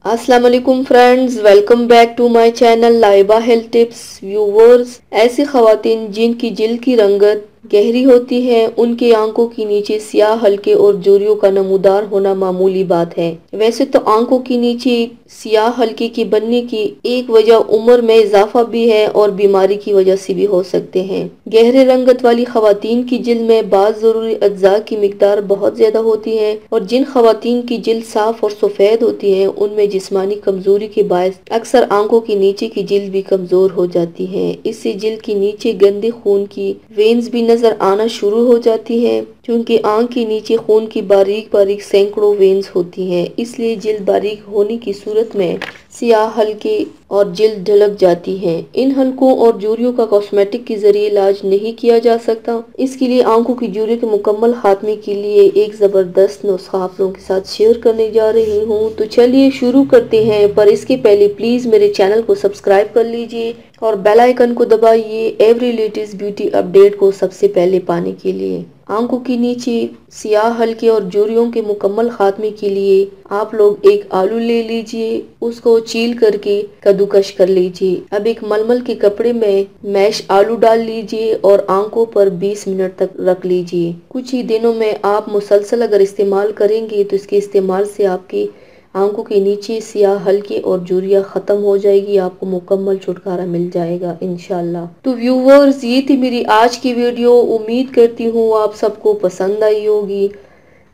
अस्सलाम वालेकुम friends, welcome back to my channel Laiba health tips. Viewers, ऐसी खवातीन जिनकी जिल्द की रंगत गहरी होती है, उनके आंखों के नीचे सियाह हल्के और झुर्रियों का नमूदार होना मामूली बात है। वैसे तो आंखों के नीचे सियाह हल्के के बनने की एक वजह उम्र में इजाफा भी है और बीमारी की वजह से भी हो सकते हैं। गहरे रंगत वाली खवातीन की जिल्द में बाज़ जरूरी अज्जा की मिकदार बहुत ज्यादा होती है और जिन खवातीन की जिल्द साफ और सफेद होती है उनमें जिस्मानी कमजोरी के बायस अक्सर आंखों के नीचे की जिल्द भी कमजोर हो जाती है। इससे जिल्द के नीचे गंदे खून की वेन्स भी नजर आना शुरू हो जाती है, क्योंकि आंख के नीचे खून की बारीक बारीक सैकड़ों वेन्स होती हैं। इसलिए जिल्द बारीक होने की सूरत में सियाह हल्के और जिल्द ढलक जाती है। इन हल्कों और झुर्रियों का कॉस्मेटिक के जरिए इलाज नहीं किया जा सकता। इसके लिए आंखों की झुर्रियों के मुकम्मल खात्मे के लिए एक जबरदस्त नुस्खा आप लोगों के साथ शेयर करने जा रही हूँ। तो चलिए शुरू करते हैं, पर इसके पहले प्लीज मेरे चैनल को सब्सक्राइब कर लीजिए और बेल आइकन को दबाइए एवरी लेटेस्ट ब्यूटी अपडेट को सबसे पहले पाने के लिए। आंखों के नीचे सियाह हल्के और झुर्रियों के मुकम्मल खात्मे के लिए आप लोग एक आलू ले लीजिए, उसको छील करके कद्दूकश कर लीजिए। अब एक मलमल के कपड़े में मैश आलू डाल लीजिए और आंखों पर 20 मिनट तक रख लीजिए। कुछ ही दिनों में आप मुसलसल अगर इस्तेमाल करेंगे तो इसके इस्तेमाल से आपकी आंखों के नीचे सियाह हल्के और झुर्रियां खत्म हो जाएगी, आपको मुकम्मल छुटकारा मिल जाएगा इंशाल्लाह। तो व्यूवर्स, ये थी मेरी आज की वीडियो। उम्मीद करती हूँ आप सबको पसंद आई होगी।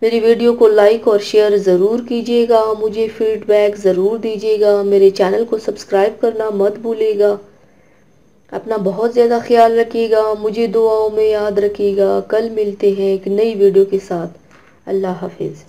मेरी वीडियो को लाइक और शेयर ज़रूर कीजिएगा, मुझे फीडबैक ज़रूर दीजिएगा, मेरे चैनल को सब्सक्राइब करना मत भूलिएगा। अपना बहुत ज़्यादा ख्याल रखिएगा, मुझे दुआओं में याद रखिएगा। कल मिलते हैं एक नई वीडियो के साथ। अल्लाह हाफिज़।